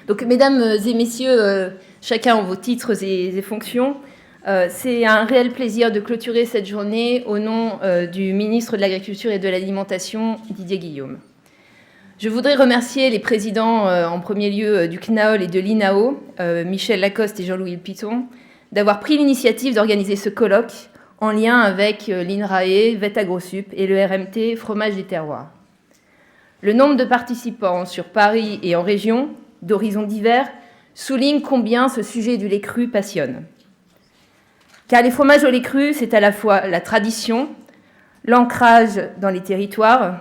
Donc, mesdames et messieurs, chacun en vos titres et fonctions, c'est un réel plaisir de clôturer cette journée au nom du ministre de l'Agriculture et de l'Alimentation, Didier Guillaume. Je voudrais remercier les présidents, en premier lieu, du CNAOL et de l'INAO, Michel Lacoste et Jean-Louis Piton, d'avoir pris l'initiative d'organiser ce colloque en lien avec l'INRAE, VET AgroSup et le RMT Fromage des Terroirs. Le nombre de participants sur Paris et en région, d'horizons divers, souligne combien ce sujet du lait cru passionne. Car les fromages au lait cru, c'est à la fois la tradition, l'ancrage dans les territoires,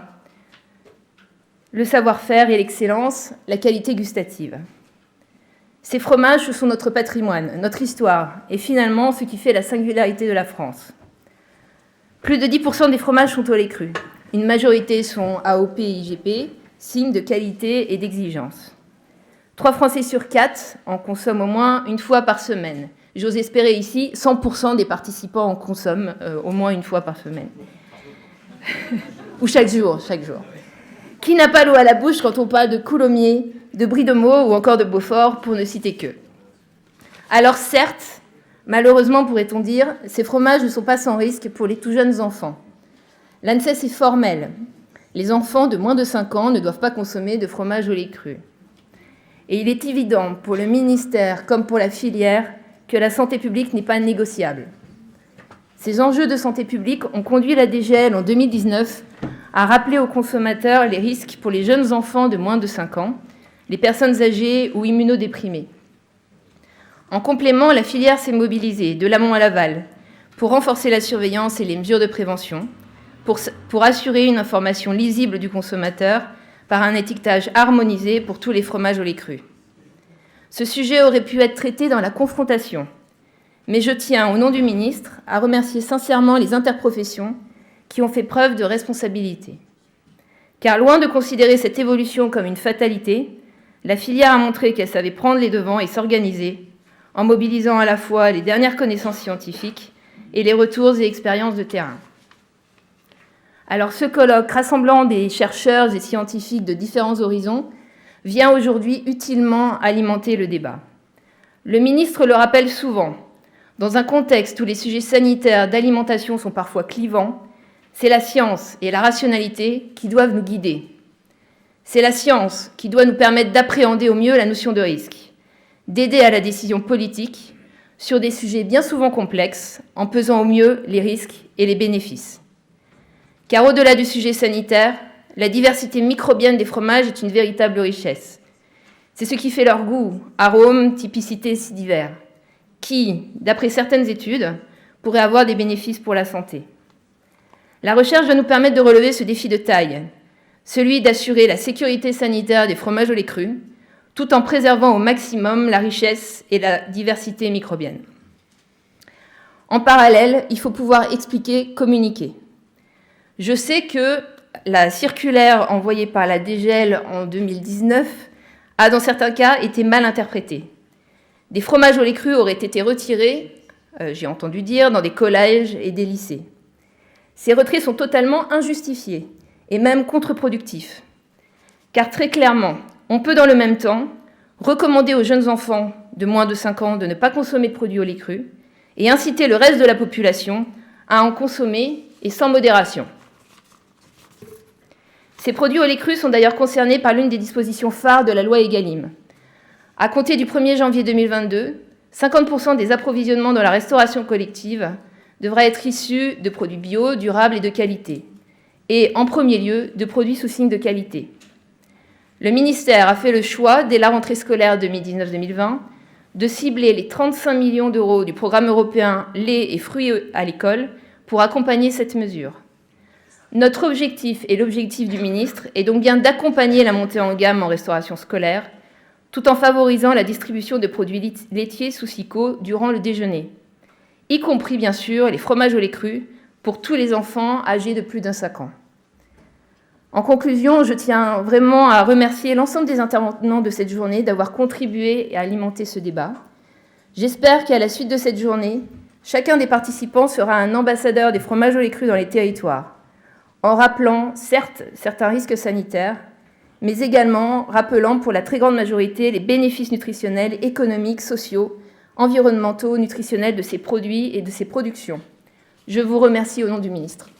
le savoir-faire et l'excellence, la qualité gustative. Ces fromages, ce sont notre patrimoine, notre histoire, et finalement ce qui fait la singularité de la France. Plus de 10% des fromages sont au lait cru. Une majorité sont AOP et IGP, signe de qualité et d'exigence. 3 Français sur 4 en consomment au moins une fois par semaine. J'ose espérer ici, 100% des participants en consomment au moins une fois par semaine. Ou chaque jour. Qui n'a pas l'eau à la bouche quand on parle de Coulommiers, de Brie de Meaux ou encore de Beaufort, pour ne citer que. Alors certes, malheureusement pourrait-on dire, ces fromages ne sont pas sans risque pour les tout jeunes enfants. L'ANSES est formelle. Les enfants de moins de 5 ans ne doivent pas consommer de fromage au lait cru. Et il est évident pour le ministère comme pour la filière que la santé publique n'est pas négociable. Ces enjeux de santé publique ont conduit la DGL en 2019 à rappeler aux consommateurs les risques pour les jeunes enfants de moins de 5 ans, les personnes âgées ou immunodéprimées. En complément, la filière s'est mobilisée de l'amont à l'aval pour renforcer la surveillance et les mesures de prévention, pour assurer une information lisible du consommateur par un étiquetage harmonisé pour tous les fromages au lait cru. Ce sujet aurait pu être traité dans la confrontation, mais je tiens, au nom du ministre, à remercier sincèrement les interprofessions qui ont fait preuve de responsabilité. Car loin de considérer cette évolution comme une fatalité, la filière a montré qu'elle savait prendre les devants et s'organiser en mobilisant à la fois les dernières connaissances scientifiques et les retours et expériences de terrain. Alors ce colloque rassemblant des chercheurs et scientifiques de différents horizons vient aujourd'hui utilement alimenter le débat. Le ministre le rappelle souvent, dans un contexte où les sujets sanitaires d'alimentation sont parfois clivants, c'est la science et la rationalité qui doivent nous guider. C'est la science qui doit nous permettre d'appréhender au mieux la notion de risque, d'aider à la décision politique sur des sujets bien souvent complexes, en pesant au mieux les risques et les bénéfices. Car au-delà du sujet sanitaire, la diversité microbienne des fromages est une véritable richesse. C'est ce qui fait leur goût, arômes, typicités si divers, qui, d'après certaines études, pourraient avoir des bénéfices pour la santé. La recherche va nous permettre de relever ce défi de taille, celui d'assurer la sécurité sanitaire des fromages au lait cru, tout en préservant au maximum la richesse et la diversité microbienne. En parallèle, il faut pouvoir expliquer, communiquer. Je sais que la circulaire envoyée par la DGL en 2019 a, dans certains cas, été mal interprétée. Des fromages au lait cru auraient été retirés, j'ai entendu dire, dans des collèges et des lycées. Ces retraits sont totalement injustifiés et même contre-productifs. Car très clairement, on peut dans le même temps recommander aux jeunes enfants de moins de 5 ans de ne pas consommer de produits au lait cru et inciter le reste de la population à en consommer et sans modération. Ces produits au lait cru sont d'ailleurs concernés par l'une des dispositions phares de la loi Egalim. À compter du 1er janvier 2022, 50% des approvisionnements dans la restauration collective devra être issu de produits bio, durables et de qualité, et en premier lieu de produits sous signe de qualité. Le ministère a fait le choix, dès la rentrée scolaire 2019-2020, de cibler les 35 millions d'euros du programme européen lait et fruits à l'école pour accompagner cette mesure. Notre objectif et l'objectif du ministre est donc bien d'accompagner la montée en gamme en restauration scolaire, tout en favorisant la distribution de produits laitiers sous SIQO durant le déjeuner, y compris bien sûr les fromages au lait cru pour tous les enfants âgés de plus de 5 ans. En conclusion, je tiens vraiment à remercier l'ensemble des intervenants de cette journée d'avoir contribué à alimenter ce débat. J'espère qu'à la suite de cette journée, chacun des participants sera un ambassadeur des fromages au lait cru dans les territoires, en rappelant certes certains risques sanitaires, mais également rappelant pour la très grande majorité les bénéfices nutritionnels, économiques, sociaux, environnementaux, nutritionnels de ces produits et de ces productions. Je vous remercie au nom du ministre.